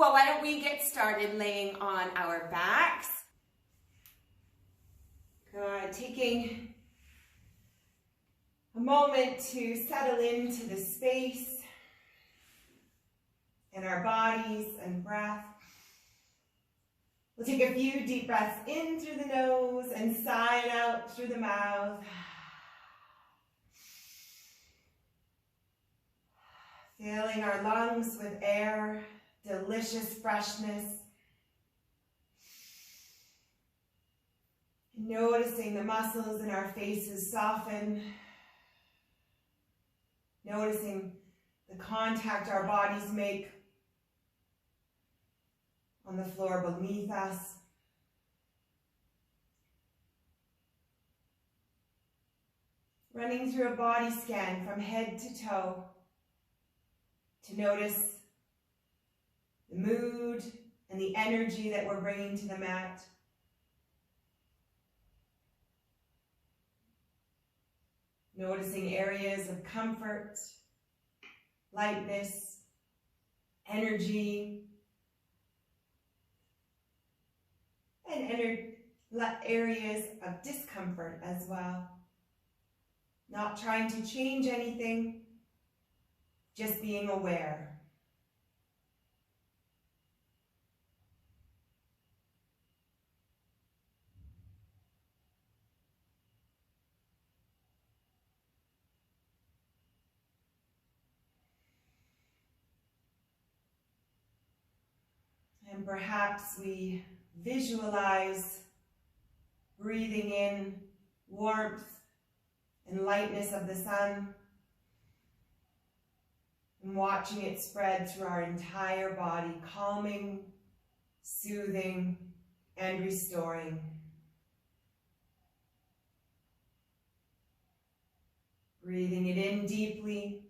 Well, why don't we get started laying on our backs. Good. Taking a moment to settle into the space in our bodies and breath. We'll take a few deep breaths in through the nose and sigh out through the mouth. Filling our lungs with air, delicious freshness. Noticing the muscles in our faces soften. Noticing the contact our bodies make on the floor beneath us. Running through a body scan from head to toe to notice the mood and the energy that we're bringing to the mat. Noticing areas of comfort, lightness, energy, and areas of discomfort as well. Not trying to change anything, just being aware. And perhaps we visualize breathing in warmth and lightness of the sun and watching it spread through our entire body, calming, soothing, and restoring. Breathing it in deeply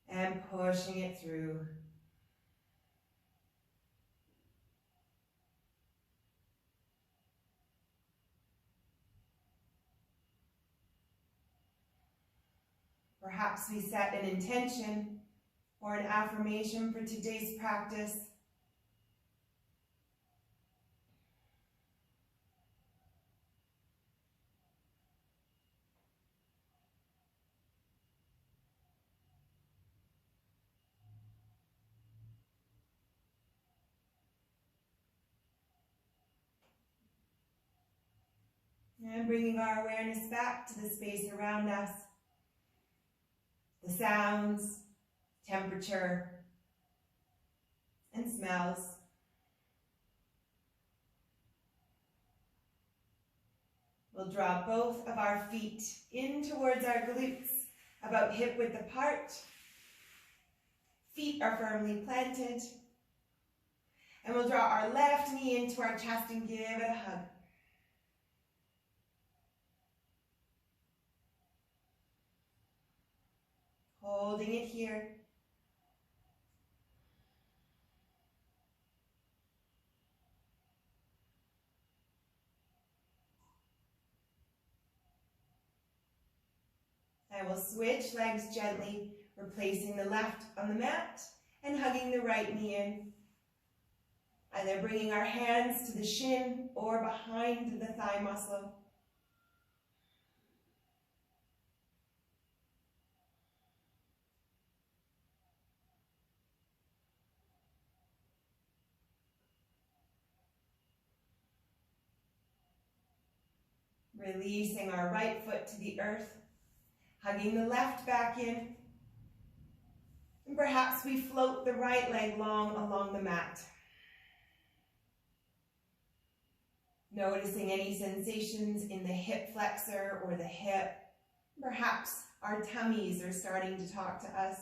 and pushing it through. Perhaps we set an intention or an affirmation for today's practice. And bringing our awareness back to the space around us. The sounds, temperature, and smells. We'll draw both of our feet in towards our glutes, about hip width apart. Feet are firmly planted. And we'll draw our left knee into our chest and give it a hug. Holding it here. I will switch legs gently, replacing the left on the mat and hugging the right knee in. Either bringing our hands to the shin or behind the thigh muscle. Releasing our right foot to the earth, hugging the left back in, and perhaps we float the right leg long along the mat. Noticing any sensations in the hip flexor or the hip. Perhaps our tummies are starting to talk to us.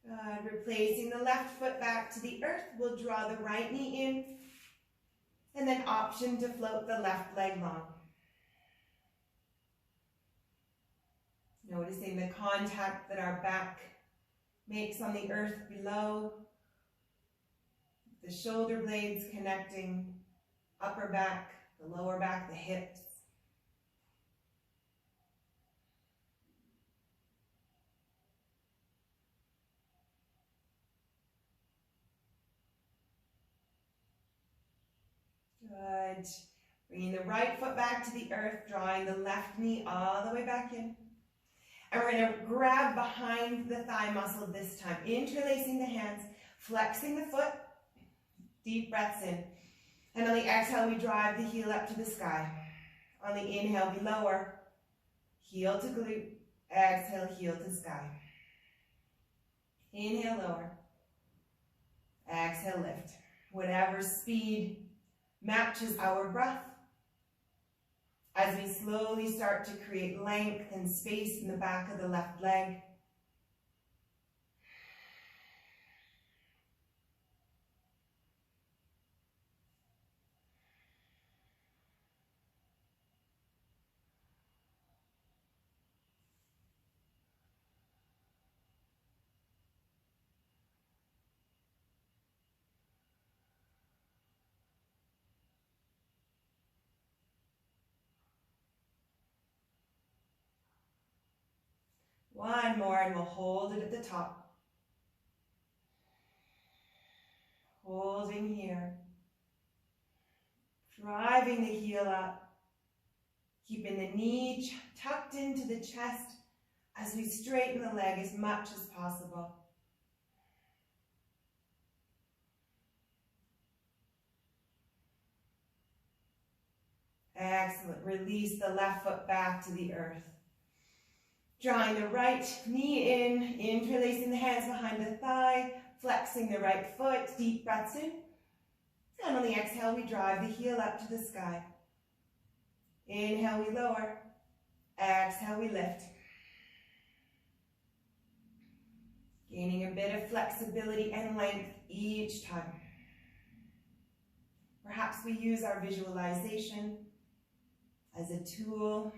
Good. Replacing the left foot back to the earth, we'll draw the right knee in, and then option to float the left leg long. Noticing the contact that our back makes on the earth below, the the shoulder blades connecting upper back, the lower back, the hips. Good. Bringing the right foot back to the earth, drawing the left knee all the way back in. And we're going to grab behind the thigh muscle this time, interlacing the hands, flexing the foot, deep breaths in. And on the exhale, we drive the heel up to the sky. On the inhale, we lower, heel to glute, exhale, heel to sky. Inhale, lower, exhale, lift. Whatever speed matches our breath. As we slowly start to create length and space in the back of the left leg. One more and we'll hold it at the top. Holding here. Driving the heel up. Keeping the knee tucked into the chest as we straighten the leg as much as possible. Excellent. Release the left foot back to the earth. Drawing the right knee in, interlacing the hands behind the thigh, flexing the right foot, deep breaths in. And on the exhale, we drive the heel up to the sky. Inhale, we lower. Exhale, we lift. Gaining a bit of flexibility and length each time. Perhaps we use our visualization as a tool.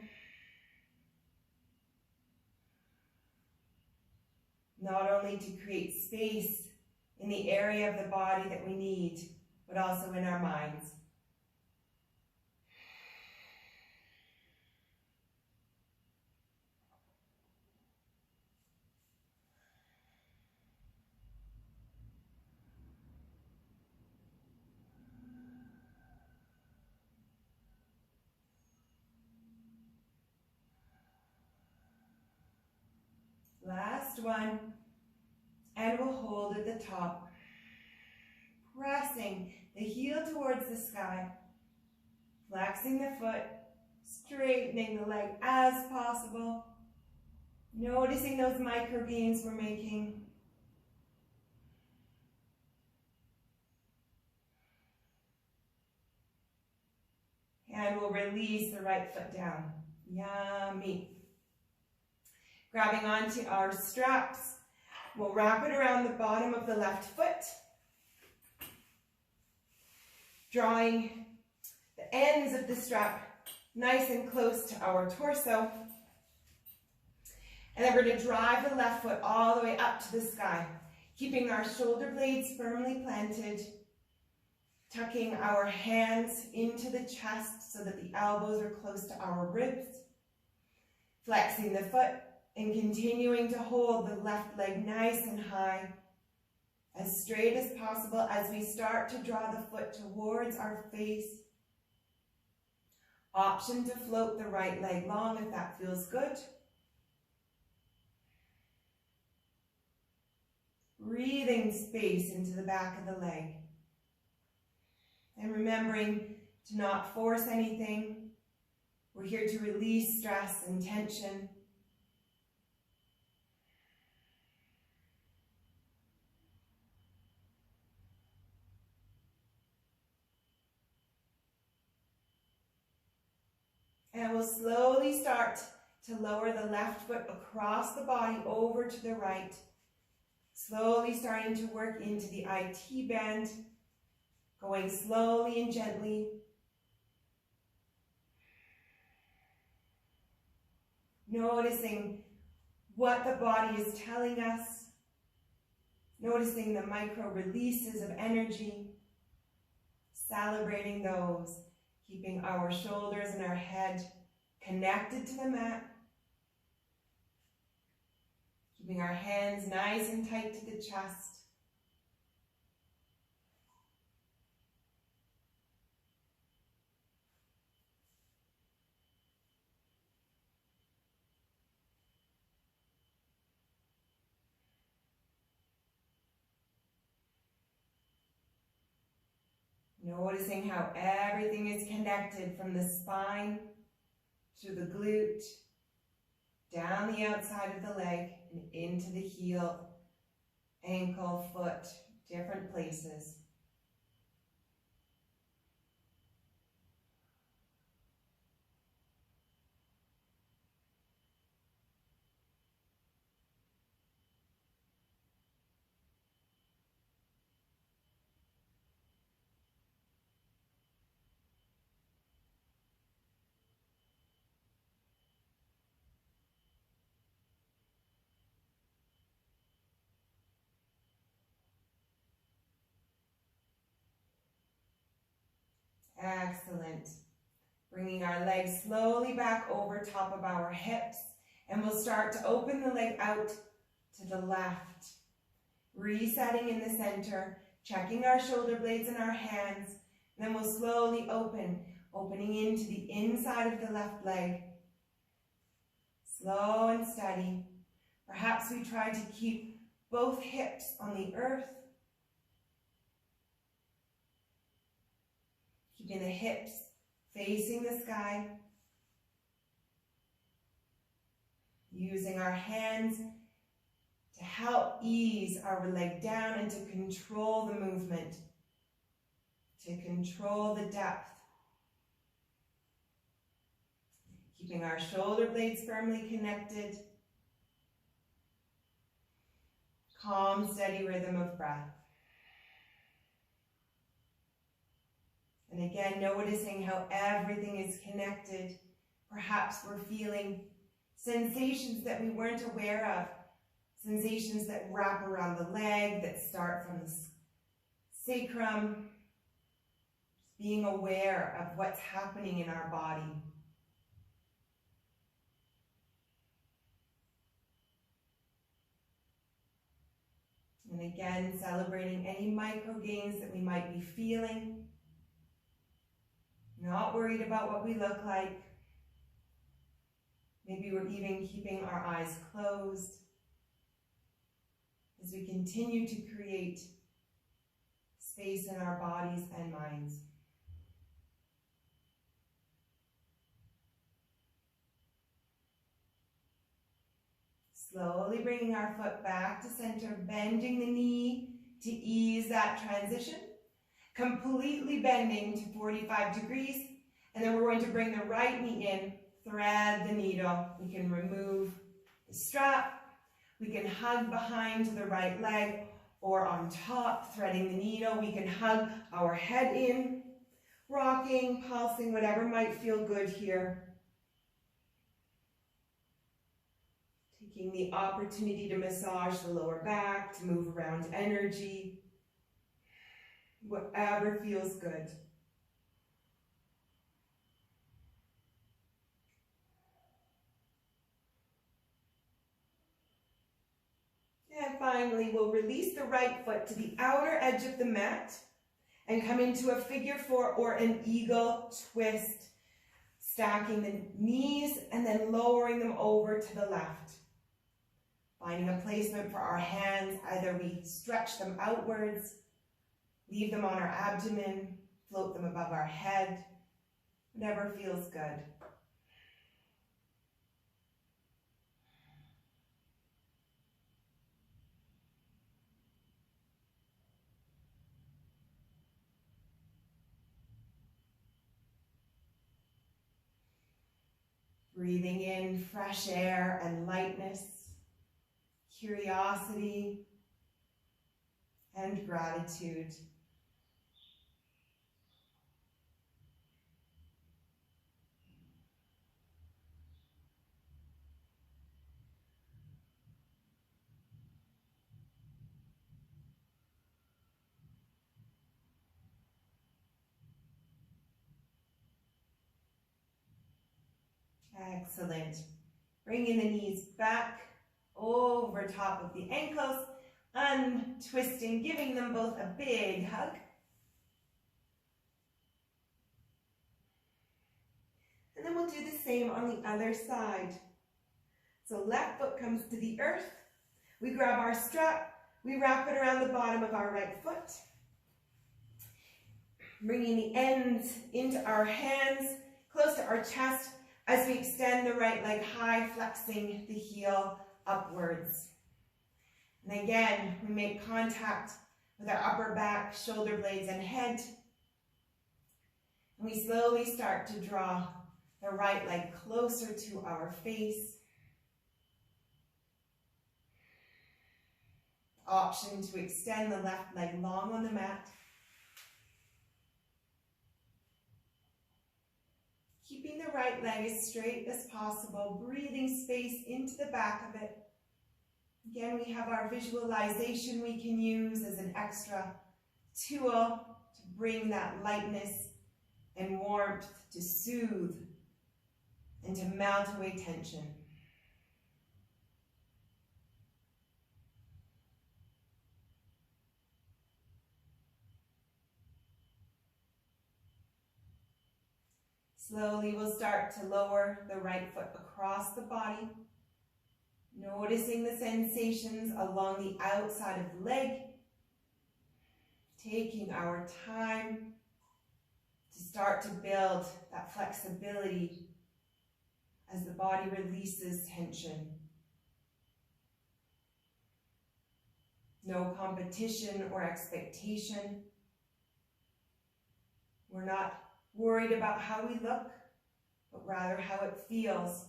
Not only to create space in the area of the body that we need, but also in our minds. Last one, and we'll hold at the top, pressing the heel towards the sky, flexing the foot, straightening the leg as possible, noticing those micro gains we're making. And we'll release the right foot down. Yummy. Grabbing onto our straps, we'll wrap it around the bottom of the left foot, drawing the ends of the strap nice and close to our torso. And then we're going to drive the left foot all the way up to the sky, keeping our shoulder blades firmly planted, tucking our hands into the chest so that the elbows are close to our ribs, flexing the foot, and continuing to hold the left leg nice and high, as straight as possible as we start to draw the foot towards our face. Option to float the right leg long if that feels good. Breathing space into the back of the leg. And remembering to not force anything. We're here to release stress and tension. And we'll slowly start to lower the left foot across the body over to the right. Slowly starting to work into the IT bend, going slowly and gently. Noticing what the body is telling us. Noticing the micro releases of energy Celebrating those, keeping our shoulders and our head connected to the mat. Keeping our hands nice and tight to the chest. Noticing how everything is connected from the spine to the glute, down the outside of the leg and into the heel, ankle, foot, different places. Excellent. Bringing our legs slowly back over top of our hips, and we'll start to open the leg out to the left. Resetting in the center, checking our shoulder blades and our hands, and then we'll slowly opening into the inside of the left leg. Slow and steady. Perhaps we try to keep both hips on the earth. Keeping the hips facing the sky. Using our hands to help ease our leg down and to control the movement, to control the depth. Keeping our shoulder blades firmly connected. Calm, steady rhythm of breath. And again, noticing how everything is connected. Perhaps we're feeling sensations that we weren't aware of. Sensations that wrap around the leg, that start from the sacrum. Just being aware of what's happening in our body. And again, celebrating any micro gains that we might be feeling. Not worried about what we look like. Maybe we're even keeping our eyes closed as we continue to create space in our bodies and minds. Slowly bringing our foot back to center, bending the knee to ease that transition. Completely bending to 45 degrees, and then we're going to bring the right knee in, thread the needle. We can remove the strap, we can hug behind the right leg, or on top, threading the needle. We can hug our head in, rocking, pulsing, whatever might feel good here. Taking the opportunity to massage the lower back, to move around energy. Whatever feels good. And finally, we'll release the right foot to the outer edge of the mat and come into a figure four or an eagle twist, stacking the knees and then lowering them over to the left. Finding a placement for our hands, either we stretch them outwards, leave them on our abdomen, float them above our head, whatever feels good. Breathing in fresh air and lightness, curiosity and gratitude. Excellent. Bringing the knees back over top of the ankles, untwisting, giving them both a big hug. And then we'll do the same on the other side. So left foot comes to the earth. We grab our strap, we wrap it around the bottom of our right foot. Bringing the ends into our hands, close to our chest, as we extend the right leg high, flexing the heel upwards. And again, we make contact with our upper back, shoulder blades, and head. And we slowly start to draw the right leg closer to our face. Option to extend the left leg long on the mat. Keeping the right leg as straight as possible, breathing space into the back of it. Again, we have our visualization we can use as an extra tool to bring that lightness and warmth, to soothe and to melt away tension. Slowly we'll start to lower the right foot across the body, noticing the sensations along the outside of the leg, taking our time to start to build that flexibility as the body releases tension. No competition or expectation. We're not worried about how we look, but rather how it feels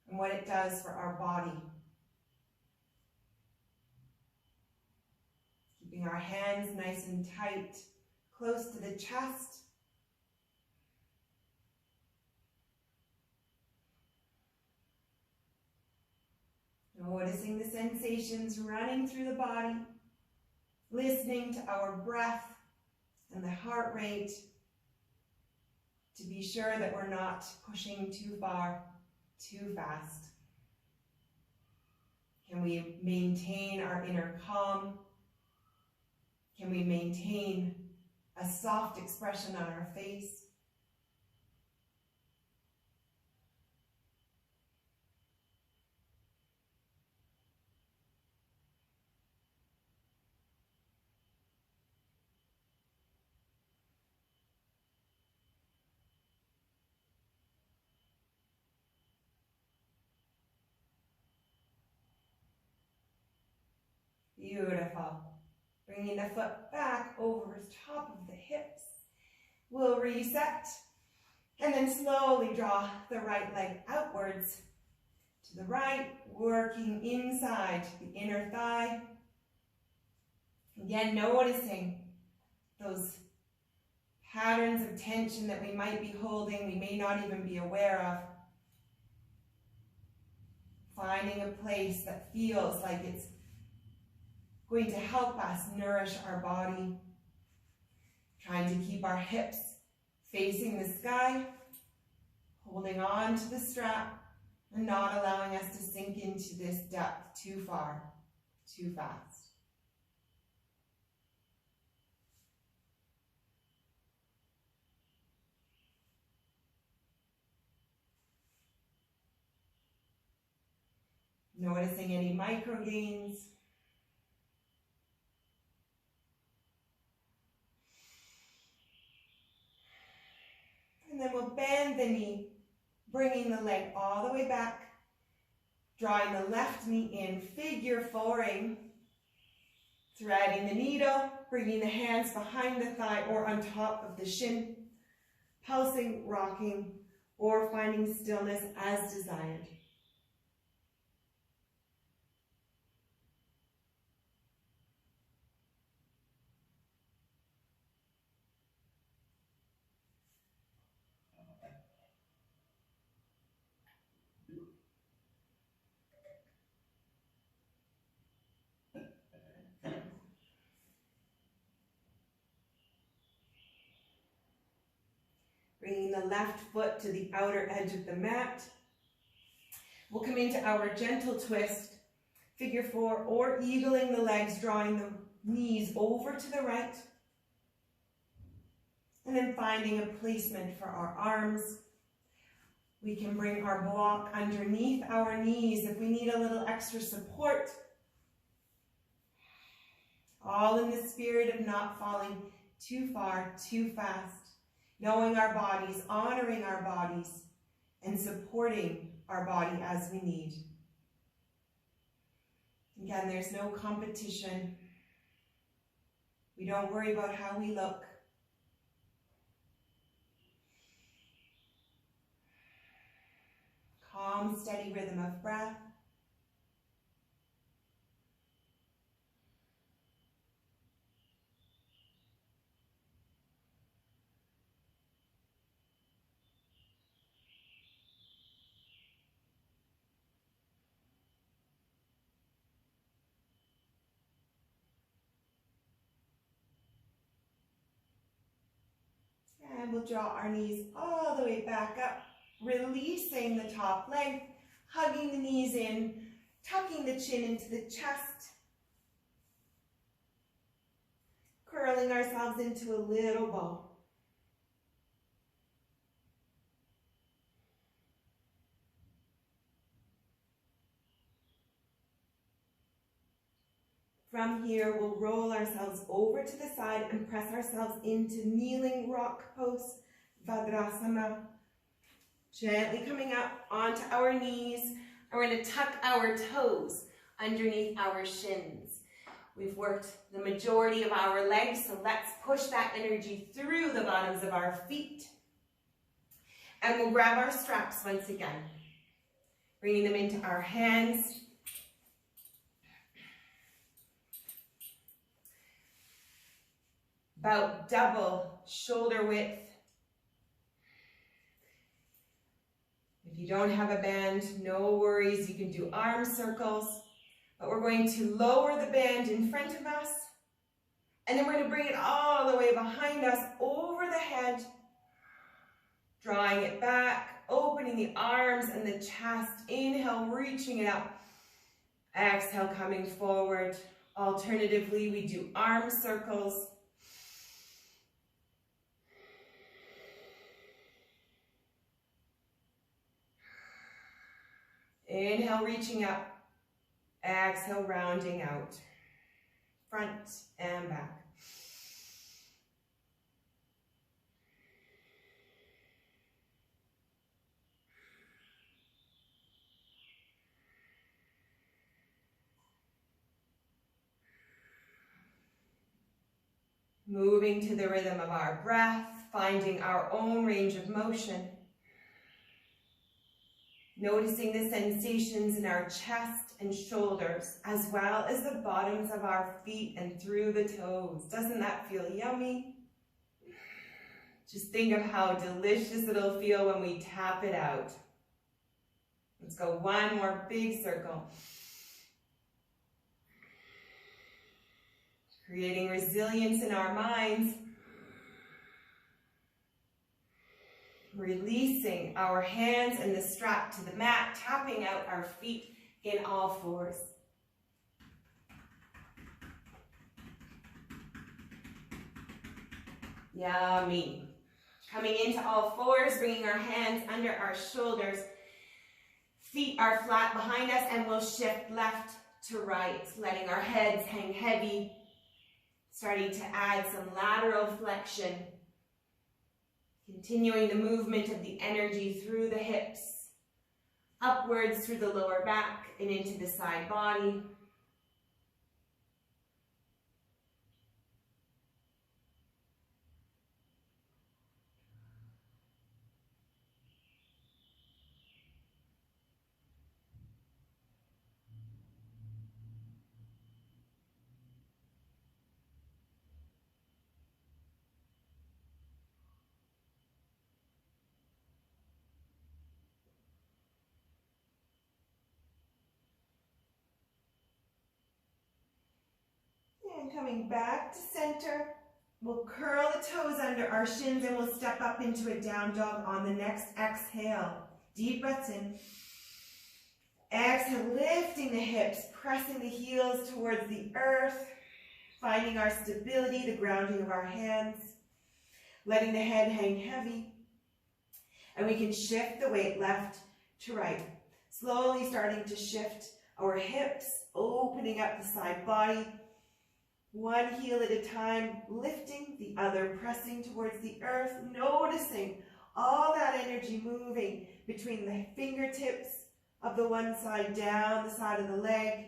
and what it does for our body. Keeping our hands nice and tight, close to the chest. Noticing the sensations running through the body, listening to our breath and the heart rate to be sure that we're not pushing too far, too fast. Can we maintain our inner calm? Can we maintain a soft expression on our face? Beautiful. Bringing the foot back over top of the hips. We'll reset and then slowly draw the right leg outwards to the right, working inside the inner thigh. Again, noticing those patterns of tension that we might be holding, we may not even be aware of. Finding a place that feels like it's going to help us nourish our body. Trying to keep our hips facing the sky, holding on to the strap, and not allowing us to sink into this depth too far, too fast. Noticing any micro gains. And then we'll bend the knee, bringing the leg all the way back, drawing the left knee in, figure four-ing, threading the needle, bringing the hands behind the thigh or on top of the shin, pulsing, rocking, or finding stillness as desired. Bringing the left foot to the outer edge of the mat. We'll come into our gentle twist, figure four, or eagling the legs, drawing the knees over to the right. And then finding a placement for our arms. We can bring our block underneath our knees if we need a little extra support. All in the spirit of not falling too far, too fast. Knowing our bodies, honoring our bodies, and supporting our body as we need. Again, there's no competition. We don't worry about how we look. Calm, steady rhythm of breath. And we'll draw our knees all the way back up, releasing the top leg, hugging the knees in, tucking the chin into the chest, curling ourselves into a little ball. From here, we'll roll ourselves over to the side and press ourselves into kneeling rock pose, Vadrasana. Gently coming up onto our knees, and we're going to tuck our toes underneath our shins. We've worked the majority of our legs, so let's push that energy through the bottoms of our feet. And we'll grab our straps once again, bringing them into our hands. About double shoulder width. If you don't have a band, no worries, you can do arm circles. But we're going to lower the band in front of us, and then we're going to bring it all the way behind us, over the head, drawing it back, opening the arms and the chest. Inhale, reaching it up. Exhale, coming forward. Alternatively, we do arm circles. Inhale, reaching up. Exhale, rounding out. Front and back. Moving to the rhythm of our breath, finding our own range of motion. Noticing the sensations in our chest and shoulders, as well as the bottoms of our feet and through the toes. Doesn't that feel yummy? Just think of how delicious it'll feel when we tap it out. Let's go one more big circle. Creating resilience in our minds. Releasing our hands and the strap to the mat, tapping out our feet in all fours. Yummy. Coming into all fours, bringing our hands under our shoulders. Feet are flat behind us, and we'll shift left to right, letting our heads hang heavy. Starting to add some lateral flexion. Continuing the movement of the energy through the hips, upwards through the lower back and into the side body. And coming back to center, We'll curl the toes under our shins and we'll step up into a down dog on the next exhale. Deep breaths in. Exhale, lifting the hips, pressing the heels towards the earth, finding our stability, the grounding of our hands, letting the head hang heavy. And we can shift the weight left to right, slowly starting to shift our hips, opening up the side body, one heel at a time, lifting, the other pressing towards the earth, noticing all that energy moving between the fingertips of the one side down the side of the leg,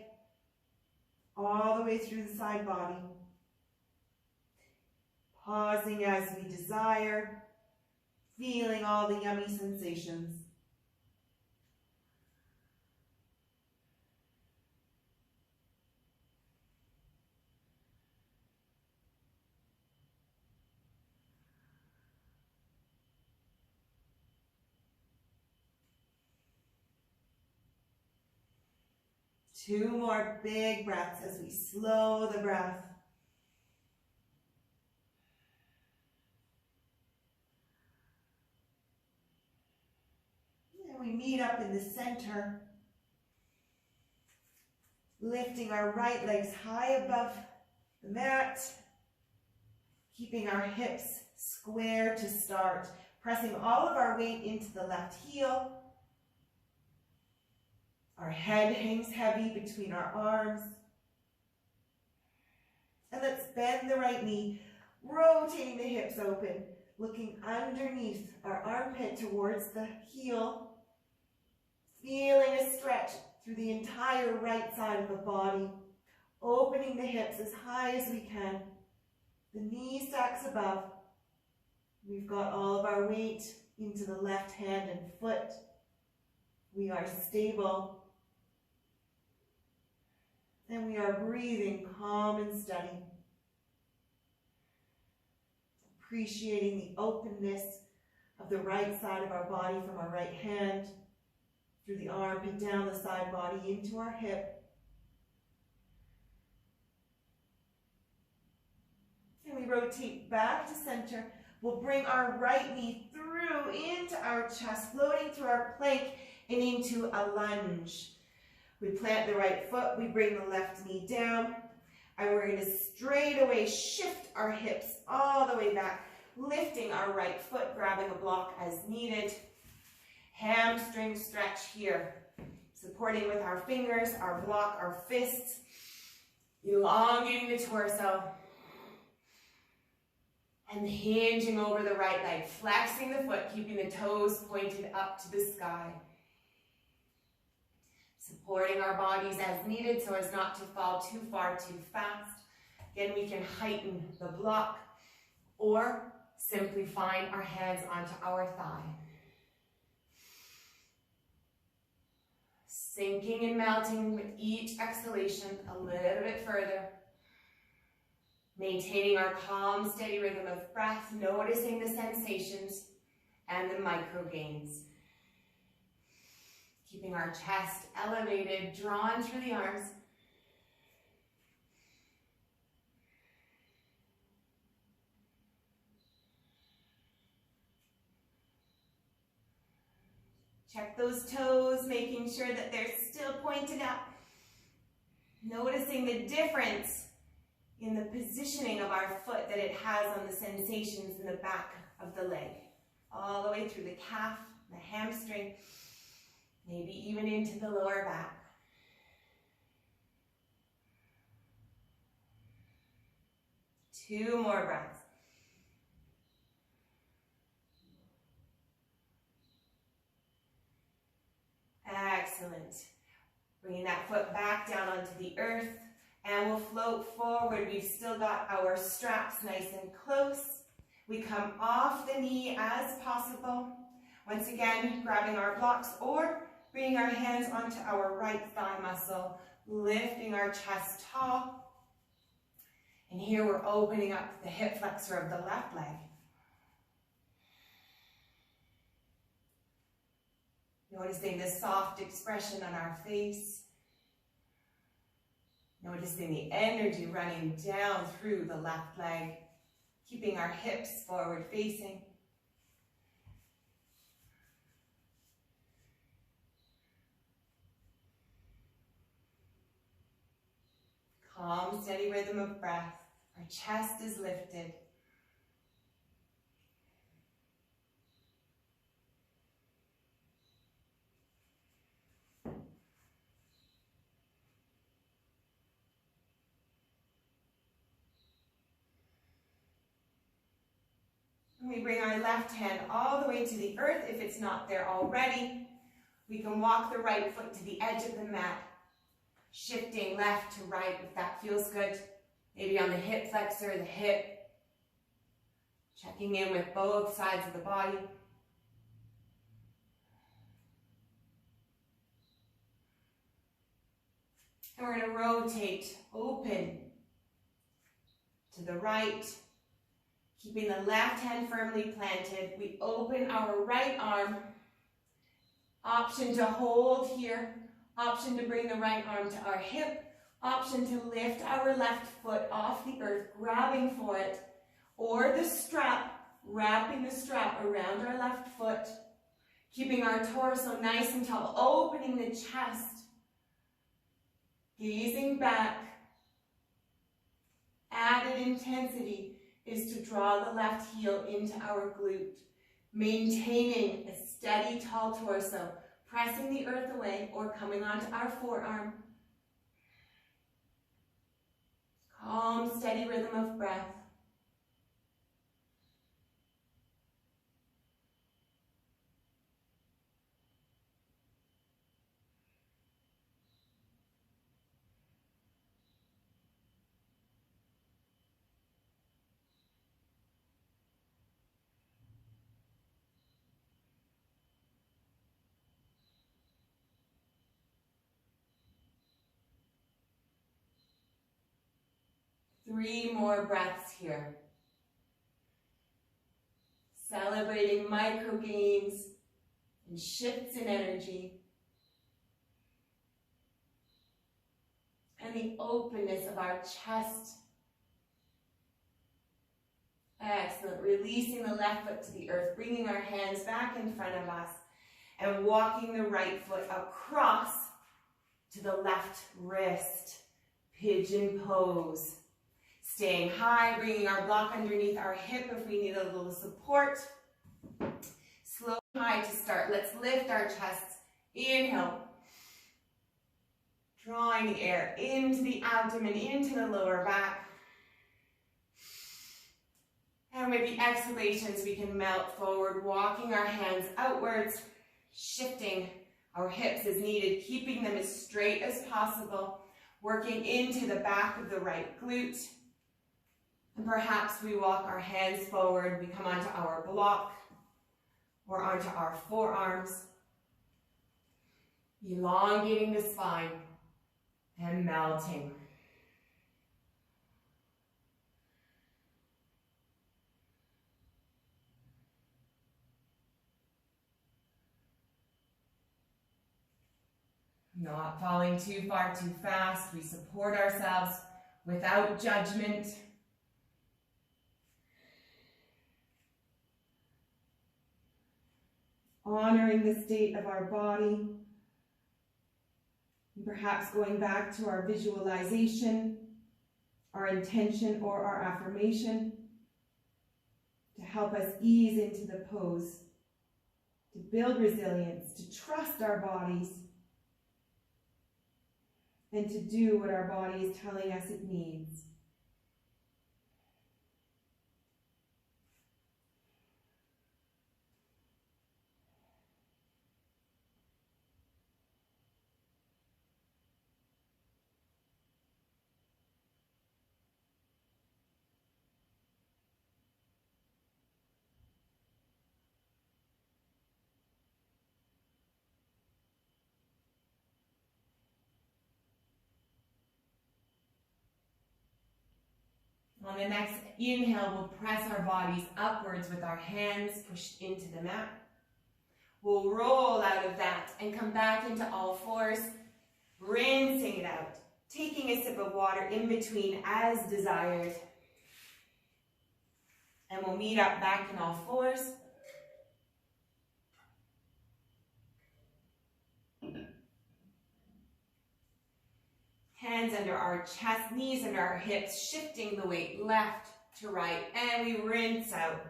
all the way through the side body. Pausing as we desire, feeling all the yummy sensations. Two more big breaths as we slow the breath. And we meet up in the center, lifting our right legs high above the mat, keeping our hips square to start, pressing all of our weight into the left heel. Our head hangs heavy between our arms. And let's bend the right knee, rotating the hips open, looking underneath our armpit towards the heel, feeling a stretch through the entire right side of the body, opening the hips as high as we can. The knee stacks above. We've got all of our weight into the left hand and foot. We are stable. And we are breathing calm and steady. Appreciating the openness of the right side of our body from our right hand, through the armpit, down the side body, into our hip. And we rotate back to center. We'll bring our right knee through into our chest, floating through our plank and into a lunge. We plant the right foot, we bring the left knee down, and we're going to straight away shift our hips all the way back, lifting our right foot, grabbing a block as needed. Hamstring stretch here, supporting with our fingers, our block, our fists, elongating the torso, and hinging over the right leg, flexing the foot, keeping the toes pointed up to the sky. Supporting our bodies as needed so as not to fall too far too fast. Again, we can heighten the block or simply find our hands onto our thigh. Sinking and melting with each exhalation a little bit further. Maintaining our calm, steady rhythm of breath, noticing the sensations and the micro gains. Keeping our chest elevated, drawn through the arms. Check those toes, making sure that they're still pointed up. Noticing the difference in the positioning of our foot that it has on the sensations in the back of the leg. All the way through the calf, the hamstring, maybe even into the lower back. Two more breaths. Excellent. Bringing that foot back down onto the earth, and we'll float forward. We've still got our straps nice and close. We come off the knee as possible. Once again, grabbing our blocks or bringing our hands onto our right thigh muscle, lifting our chest tall. And here we're opening up the hip flexor of the left leg. Noticing the soft expression on our face. Noticing the energy running down through the left leg, keeping our hips forward facing. Calm, steady rhythm of breath. Our chest is lifted. We bring our left hand all the way to the earth. If it's not there already, we can walk the right foot to the edge of the mat, shifting left to right if that feels good. Maybe on the hip flexor, the hip. Checking in with both sides of the body. And we're going to rotate open to the right. Keeping the left hand firmly planted, we open our right arm. Option to hold here. Option to bring the right arm to our hip. Option to lift our left foot off the earth, grabbing for it. Or the strap, wrapping the strap around our left foot. Keeping our torso nice and tall, opening the chest. Gazing back. Added intensity is to draw the left heel into our glute, maintaining a steady, tall torso, pressing the earth away or coming onto our forearm. Calm, steady rhythm of breath. Three more breaths here. Celebrating micro gains and shifts in energy. And the openness of our chest. Excellent. Releasing the left foot to the earth, bringing our hands back in front of us and walking the right foot across to the left wrist. Pigeon pose. Staying high, bringing our block underneath our hip if we need a little support. Slow high to start. Let's lift our chests. Inhale. Drawing the air into the abdomen, into the lower back. And with the exhalations, we can melt forward, walking our hands outwards, shifting our hips as needed, keeping them as straight as possible, working into the back of the right glute. And perhaps we walk our hands forward, we come onto our block or onto our forearms, elongating the spine and melting. Not falling too far too fast, we support ourselves without judgment. Honoring the state of our body, and perhaps going back to our visualization, our intention or our affirmation to help us ease into the pose, to build resilience, to trust our bodies, and to do what our body is telling us it needs. On the next inhale, we'll press our bodies upwards with our hands pushed into the mat. We'll roll out of that and come back into all fours, rinsing it out, taking a sip of water in between as desired. And we'll meet up back in all fours. Hands under our chest, knees under our hips, shifting the weight left to right, and we rinse out.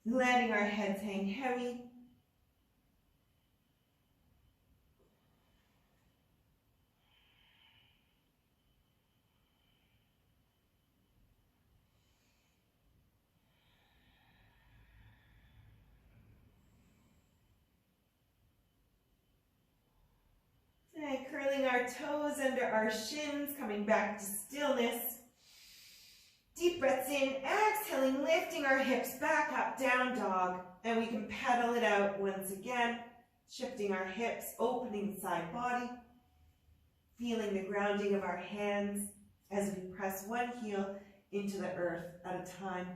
Letting our heads hang heavy. And curling our toes under our shins, coming back to stillness. Deep breaths in, exhaling, lifting our hips back up, down dog. And we can pedal it out once again, shifting our hips, opening side body, feeling the grounding of our hands as we press one heel into the earth at a time.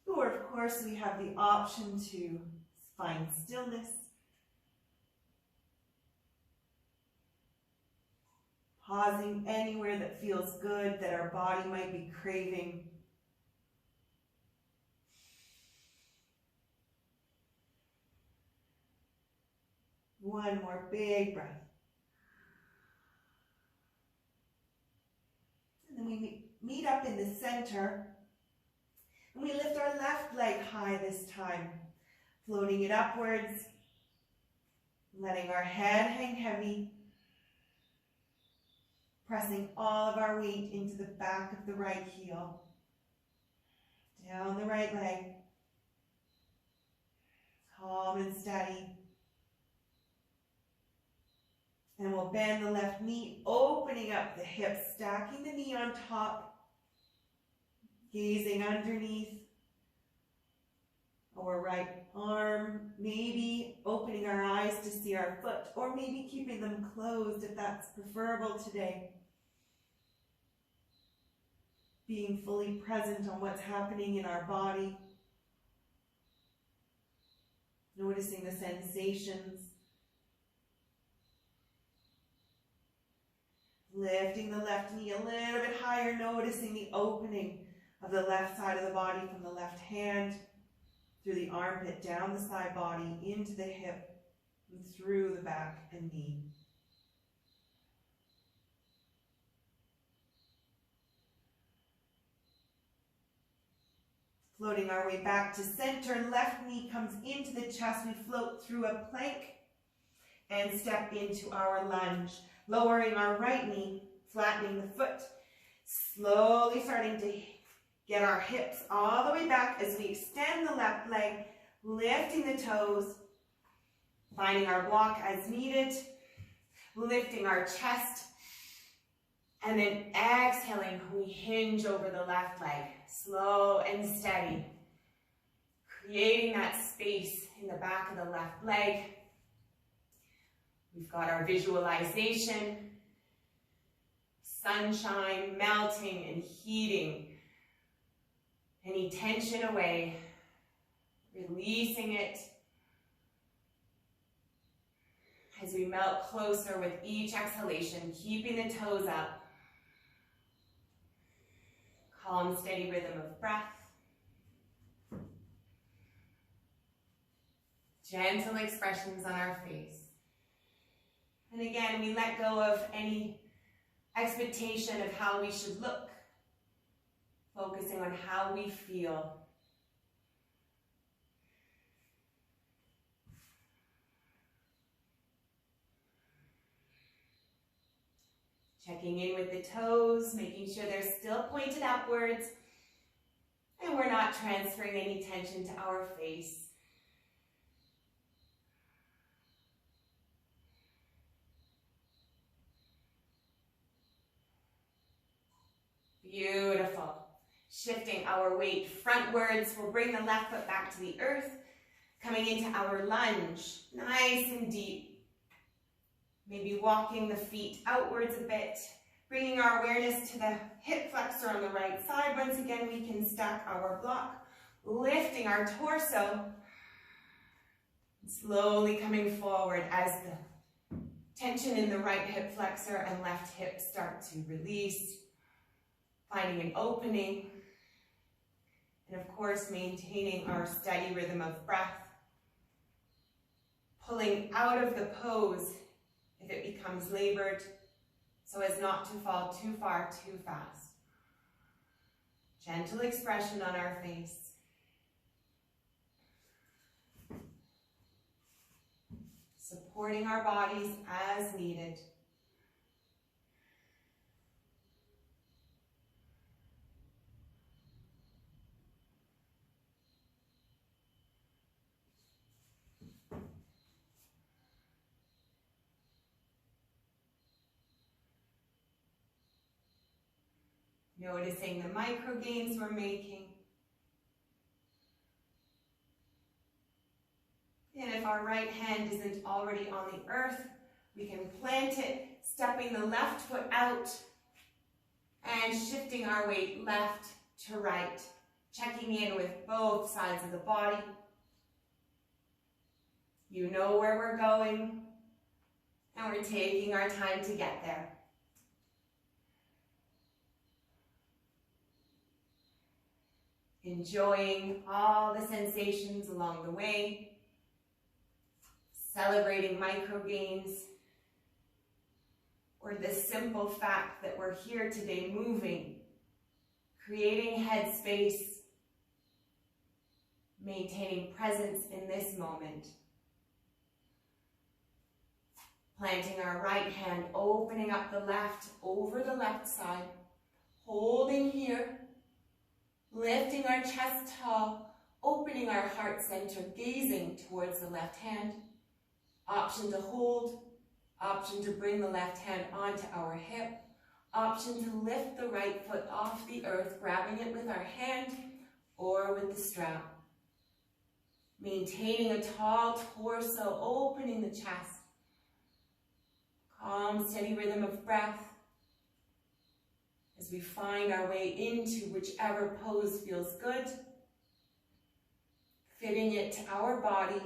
Or of course, we have the option to find stillness. Pausing anywhere that feels good, that our body might be craving. One more big breath. And then we meet up in the center. And we lift our left leg high this time, floating it upwards, letting our head hang heavy. Pressing all of our weight into the back of the right heel. Down the right leg. Calm and steady. And we'll bend the left knee, opening up the hips, stacking the knee on top. Gazing underneath our right arm, maybe opening our eyes to see our foot, or maybe keeping them closed if that's preferable today. Being fully present on what's happening in our body. Noticing the sensations. Lifting the left knee a little bit higher, noticing the opening of the left side of the body from the left hand, through the armpit, down the side body, into the hip, and through the back and knee. Floating our way back to center, left knee comes into the chest. We float through a plank and step into our lunge. Lowering our right knee, flattening the foot. Slowly starting to get our hips all the way back as we extend the left leg, lifting the toes, finding our block as needed, lifting our chest, and then exhaling, we hinge over the left leg, slow and steady, creating that space in the back of the left leg. We've got our visualization, sunshine melting and heating any tension away, releasing it as we melt closer with each exhalation, keeping the toes up. Calm, steady rhythm of breath. Gentle expressions on our face. And again, we let go of any expectation of how we should look, focusing on how we feel. Checking in with the toes, making sure they're still pointed upwards, and we're not transferring any tension to our face. Beautiful. Shifting our weight frontwards, we'll bring the left foot back to the earth, coming into our lunge, nice and deep. Maybe walking the feet outwards a bit, bringing our awareness to the hip flexor on the right side. Once again, we can stack our block, lifting our torso, slowly coming forward as the tension in the right hip flexor and left hip start to release. finding an opening, and of course maintaining our steady rhythm of breath, pulling out of the pose if it becomes labored, so as not to fall too far too fast. Gentle expression on our face. Supporting our bodies as needed. Noticing the micro gains we're making. And if our right hand isn't already on the earth, we can plant it, stepping the left foot out and shifting our weight left to right, checking in with both sides of the body. You know where we're going, and we're taking our time to get there. Enjoying all the sensations along the way, celebrating micro gains, or the simple fact that we're here today moving, creating headspace, maintaining presence in this moment. Planting our right hand, opening up the left over the left side, holding here, lifting our chest tall, opening our heart center, gazing towards the left hand. Option to hold, option to bring the left hand onto our hip, option to lift the right foot off the earth, grabbing it with our hand or with the strap. Maintaining a tall torso, opening the chest. Calm, steady rhythm of breath as we find our way into whichever pose feels good, fitting it to our body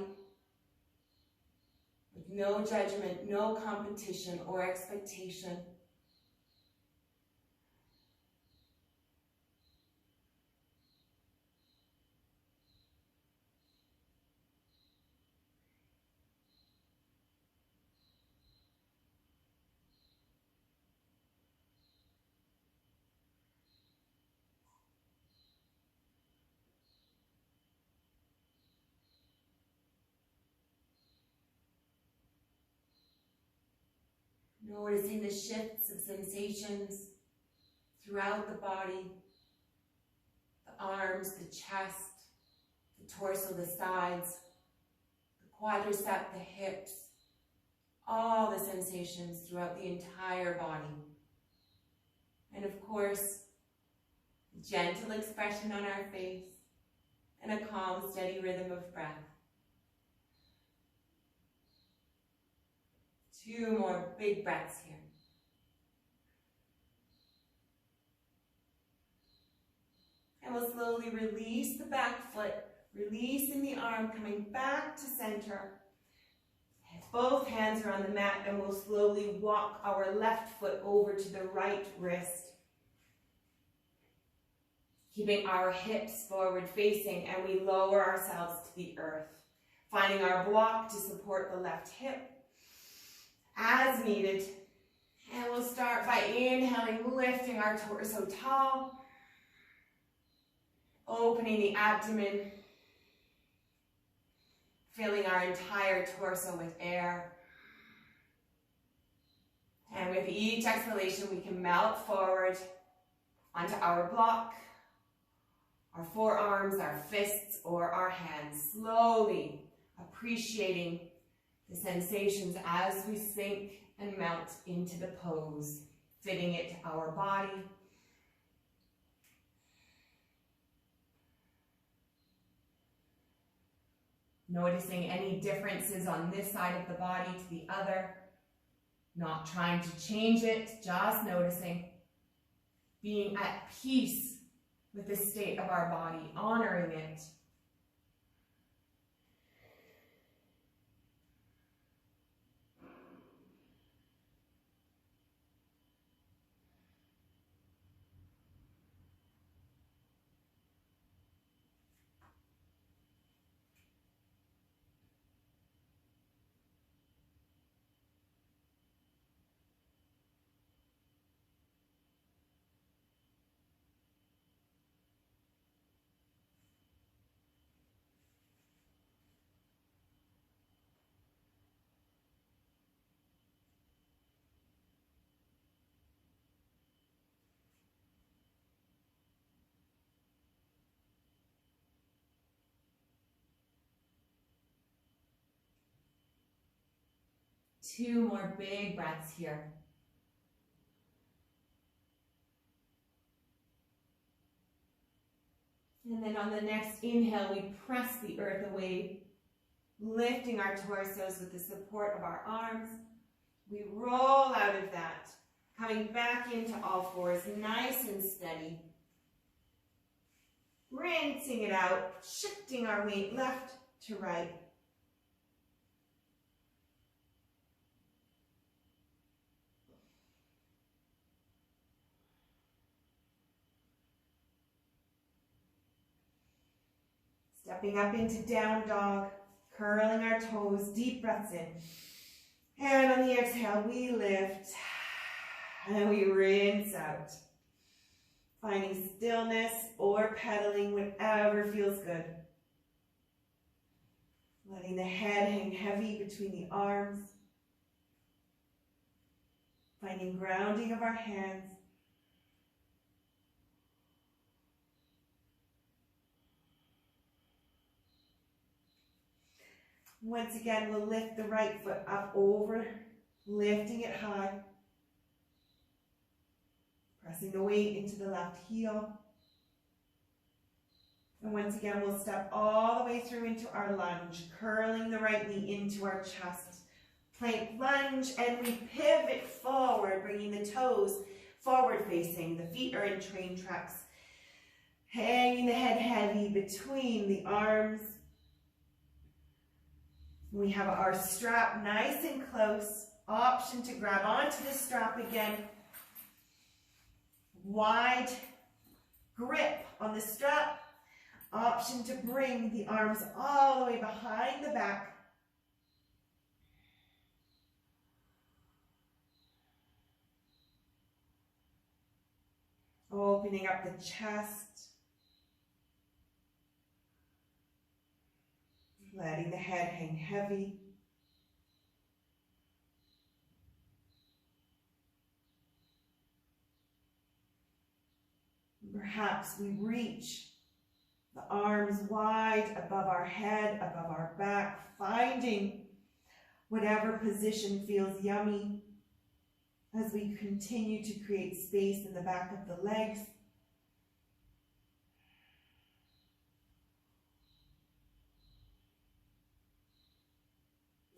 with no judgment, no competition or expectation. Noticing the shifts of sensations throughout the body, the arms, the chest, the torso, the sides, the quadricep, the hips, all the sensations throughout the entire body. And of course, gentle expression on our face and a calm, steady rhythm of breath. 2 more big breaths here. And we'll slowly release the back foot, releasing the arm, coming back to center. Both hands are on the mat, and we'll slowly walk our left foot over to the right wrist. Keeping our hips forward facing, and we lower ourselves to the earth. Finding our block to support the left hip as needed. And we'll start by inhaling, lifting our torso tall, opening the abdomen, filling our entire torso with air. And with each exhalation, we can melt forward onto our block, our forearms, our fists, or our hands, slowly appreciating the sensations as we sink and melt into the pose, fitting it to our body. Noticing any differences on this side of the body to the other, not trying to change it, just noticing, being at peace with the state of our body, honoring it. 2 more big breaths here. And then on the next inhale, we press the earth away, lifting our torsos with the support of our arms. We roll out of that, coming back into all fours, nice and steady. Rinsing it out, shifting our weight left to right. Stepping up into down dog, curling our toes, deep breaths in. And on the exhale, we lift and we rinse out. Finding stillness or pedaling, whatever feels good. Letting the head hang heavy between the arms. Finding grounding of our hands. Once again, we'll lift the right foot up over, lifting it high. Pressing the weight into the left heel. And once again, we'll step all the way through into our lunge, curling the right knee into our chest. Plank lunge, and we pivot forward, bringing the toes forward facing. The feet are in train tracks. Hanging the head heavy between the arms. We have our strap nice and close. Option to grab onto the strap again. Wide grip on the strap. Option to bring the arms all the way behind the back. Opening up the chest. Letting the head hang heavy. Perhaps we reach the arms wide above our head, above our back, finding whatever position feels yummy as we continue to create space in the back of the legs.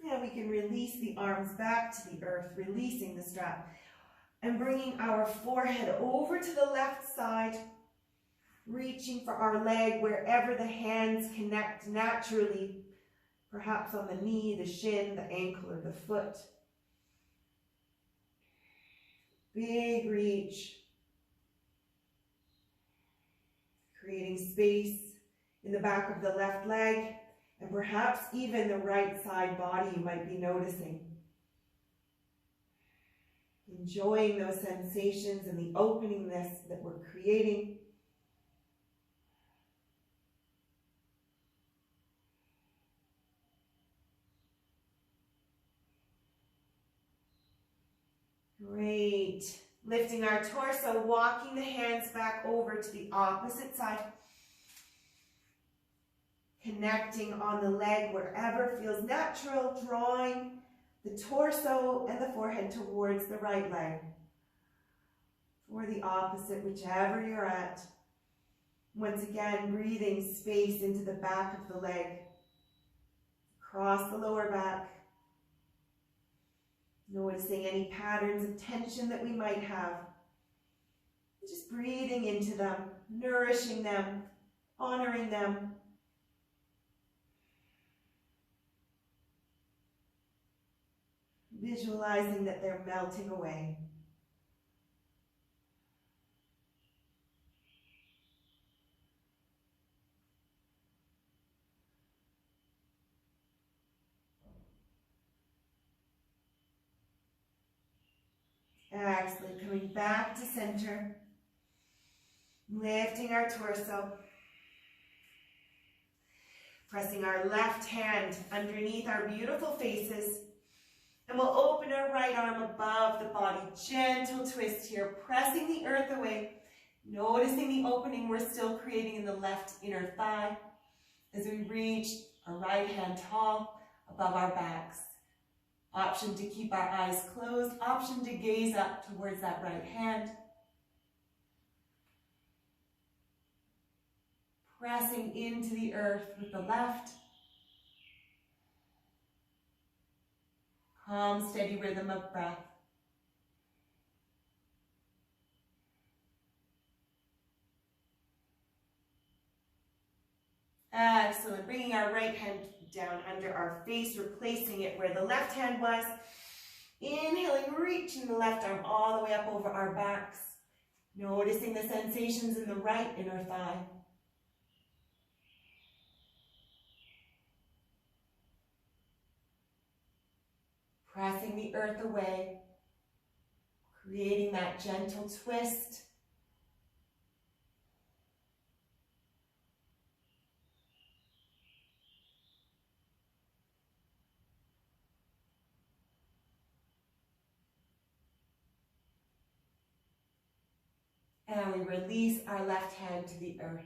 And we can release the arms back to the earth, releasing the strap, and bringing our forehead over to the left side, reaching for our leg wherever the hands connect naturally, perhaps on the knee, the shin, the ankle, or the foot. Big reach, creating space in the back of the left leg, and perhaps even the right side body you might be noticing. Enjoying those sensations and the openingness that we're creating. Great. Lifting our torso, walking the hands back over to the opposite side. Connecting on the leg wherever feels natural, drawing the torso and the forehead towards the right leg. Or the opposite, whichever you're at. Once again, breathing space into the back of the leg. Across the lower back. Noticing any patterns of tension that we might have. Just breathing into them, nourishing them, honoring them. Visualizing that they're melting away. Excellent. Coming back to center. Lifting our torso. Pressing our left hand underneath our beautiful faces. And we'll open our right arm above the body. Gentle twist here, pressing the earth away. Noticing the opening we're still creating in the left inner thigh as we reach our right hand tall above our backs. Option to keep our eyes closed. Option to gaze up towards that right hand. Pressing into the earth with the left. Calm, steady rhythm of breath. Excellent. Bringing our right hand down under our face, replacing it where the left hand was. Inhaling, reaching the left arm all the way up over our backs. Noticing the sensations in the right inner thigh. Pressing the earth away, creating that gentle twist. And we release our left hand to the earth.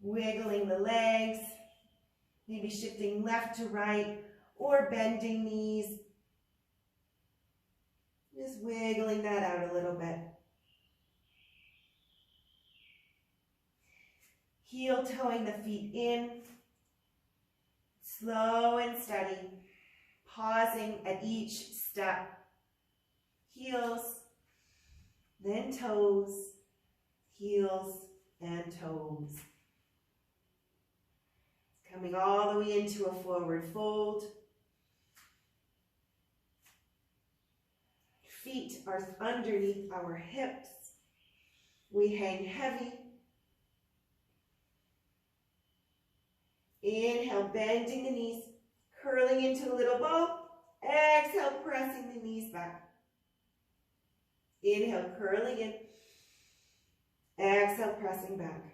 Wiggling the legs, maybe shifting left to right or bending knees. Just wiggling that out a little bit. Heel toeing the feet in, slow and steady, pausing at each step. Heels, then toes, heels and toes. Coming all the way into a forward fold. Feet are underneath our hips. We hang heavy. Inhale, bending the knees, curling into a little ball. Exhale, pressing the knees back. Inhale, curling in. Exhale, pressing back.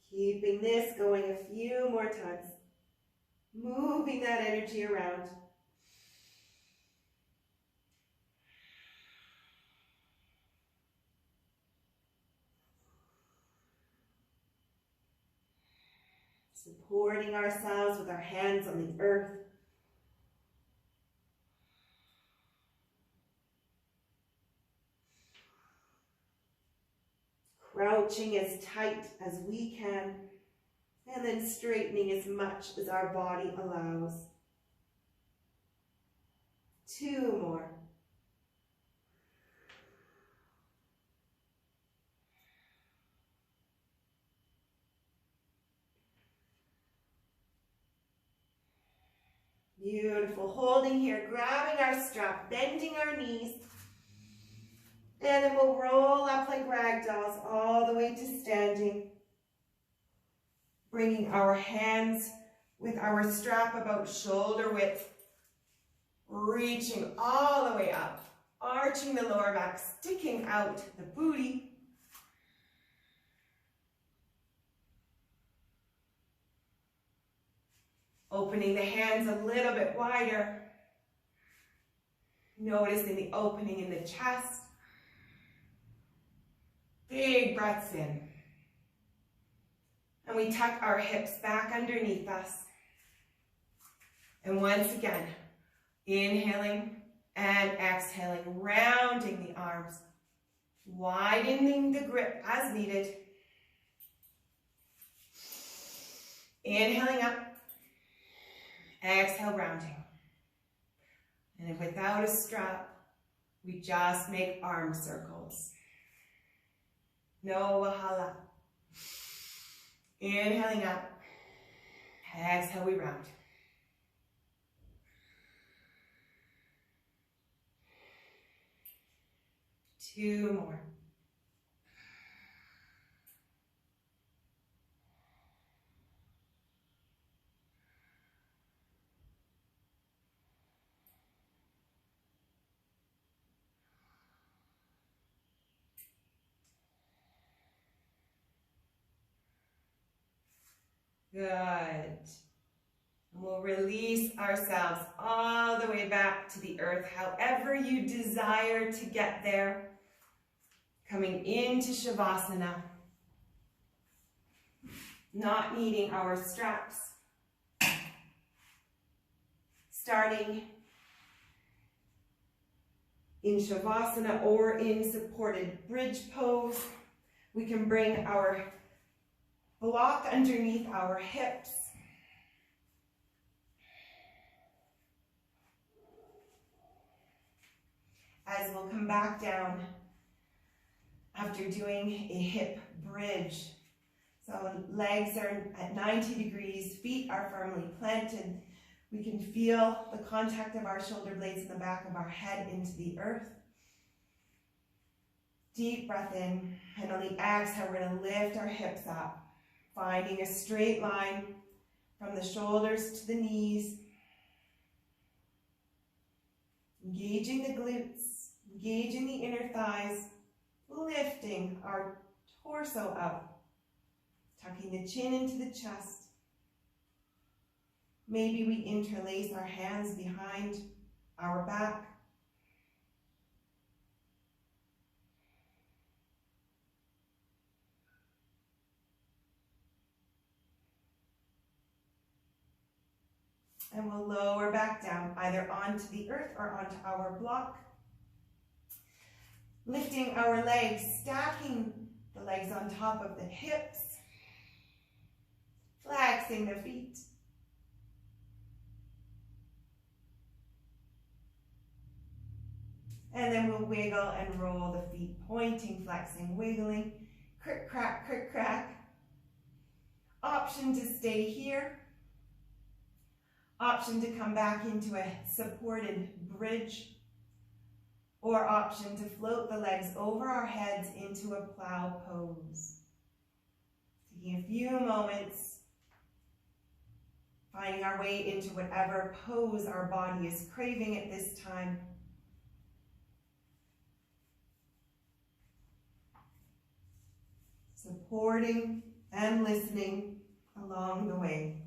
Keeping this going a few more times. Moving that energy around. Supporting ourselves with our hands on the earth. Crouching as tight as we can, and then straightening as much as our body allows. 2 more. Beautiful. Holding here, grabbing our strap, bending our knees. And then we'll roll up like ragdolls all the way to standing. Bringing our hands with our strap about shoulder width. Reaching all the way up. Arching the lower back, sticking out the booty. Opening the hands a little bit wider. Noticing the opening in the chest. Big breaths in. And we tuck our hips back underneath us. And once again, inhaling and exhaling, rounding the arms, widening the grip as needed. Inhaling up, exhale, rounding. And if without a strap, we just make arm circles. No wahala. Inhaling up. Exhale, we round. Two more. Good. And we'll release ourselves all the way back to the earth, however you desire to get there. Coming into Savasana. Not needing our straps. Starting in Savasana or in supported bridge pose, we can bring our block underneath our hips. As we'll come back down after doing a hip bridge. So legs are at 90 degrees, feet are firmly planted. We can feel the contact of our shoulder blades in the back of our head into the earth. Deep breath in, and on the exhale, we're going to lift our hips up, finding a straight line from the shoulders to the knees. Engaging the glutes, engaging the inner thighs, lifting our torso up, tucking the chin into the chest. Maybe we interlace our hands behind our back. And we'll lower back down, either onto the earth or onto our block. Lifting our legs, stacking the legs on top of the hips. Flexing the feet. And then we'll wiggle and roll the feet, pointing, flexing, wiggling. Crick, crack, crick, crack. Option to stay here. Option to come back into a supported bridge. Or option to float the legs over our heads into a plow pose. Taking a few moments, finding our way into whatever pose our body is craving at this time. Supporting and listening along the way.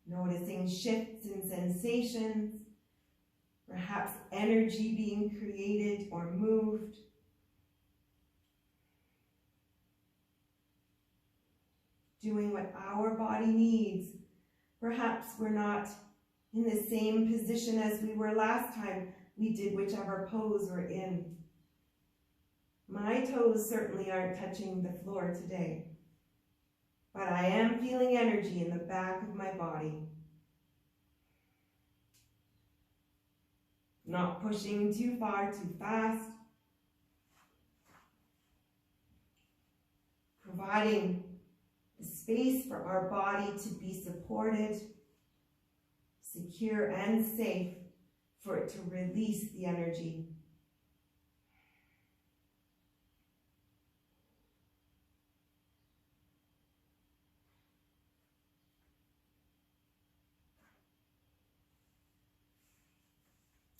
Noticing shifts in sensations, perhaps energy being created or moved. Doing what our body needs. Perhaps we're not in the same position as we were last time we did whichever pose we're in. My toes certainly aren't touching the floor today. But I am feeling energy in the back of my body. Not pushing too far, too fast. Providing the space for our body to be supported, secure and safe for it to release the energy.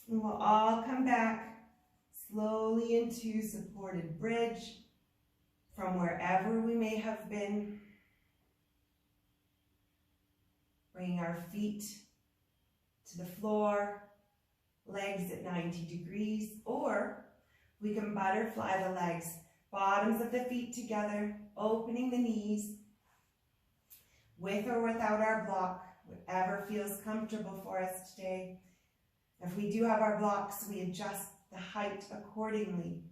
And we'll all come back slowly into supported bridge from wherever we may have been. Bringing our feet to the floor, legs at 90 degrees, or we can butterfly the legs, bottoms of the feet together, opening the knees, with or without our block, whatever feels comfortable for us today. If we do have our blocks, we adjust the height accordingly.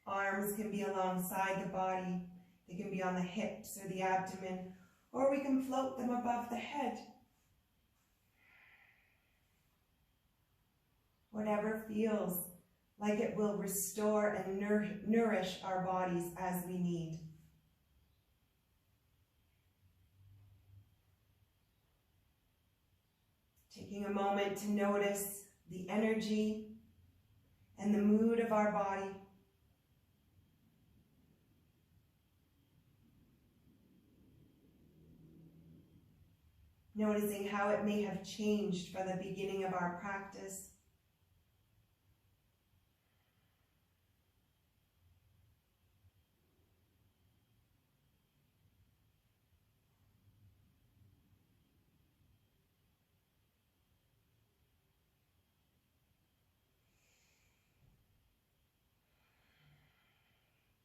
Arms can be alongside the body. They can be on the hips or the abdomen, or we can float them above the head. Whatever feels like it will restore and nourish our bodies as we need. Taking a moment to notice the energy and the mood of our body. noticing how it may have changed from the beginning of our practice.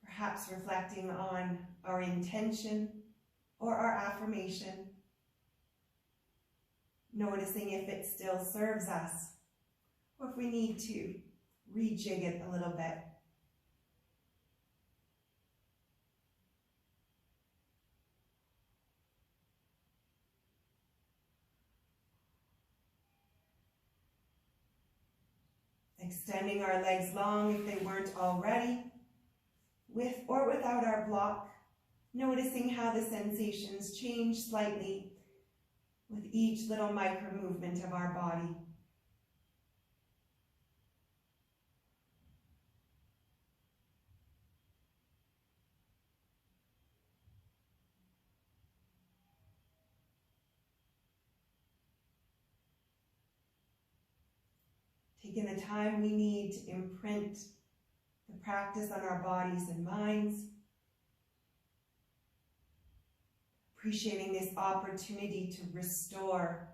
Perhaps reflecting on our intention or our affirmation, noticing if it still serves us or if we need to rejig it a little bit. Extending our legs long if they weren't already, with or without our block, noticing how the sensations change slightly with each little micro movement of our body. Taking the time we need to imprint the practice on our bodies and minds. Appreciating this opportunity to restore,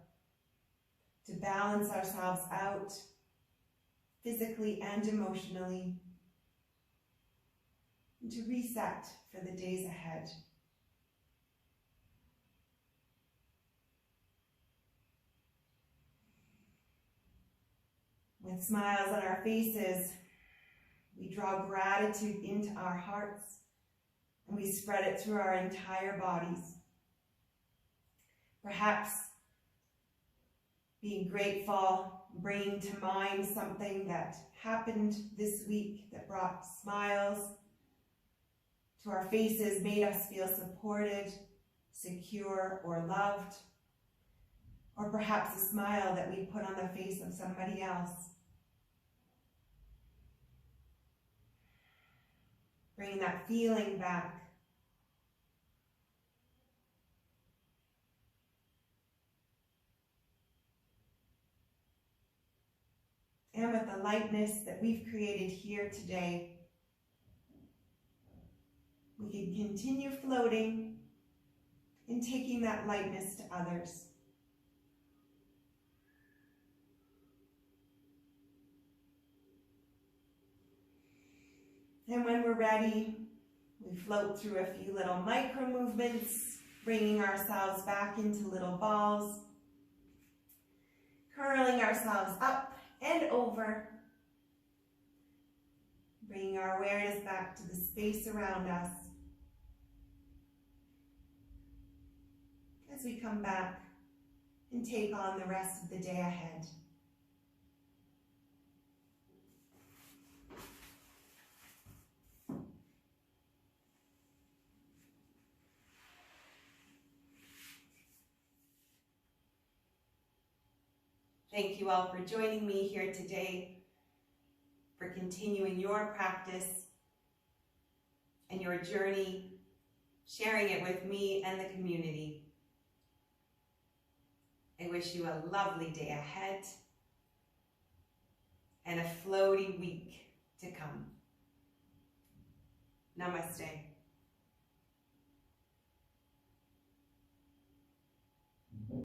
to balance ourselves out, physically and emotionally, and to reset for the days ahead. With smiles on our faces, we draw gratitude into our hearts and we spread it through our entire bodies. Perhaps being grateful, bringing to mind something that happened this week that brought smiles to our faces, made us feel supported, secure, or loved. Or perhaps a smile that we put on the face of somebody else. Bringing that feeling back. And with the lightness that we've created here today, we can continue floating and taking that lightness to others. And when we're ready, we float through a few little micro movements, bringing ourselves back into little balls, curling ourselves up and over, bringing our awareness back to the space around us. As we come back and take on the rest of the day ahead. Thank you all for joining me here today, for continuing your practice and your journey, sharing it with me and the community. I wish you a lovely day ahead and a floaty week to come. Namaste.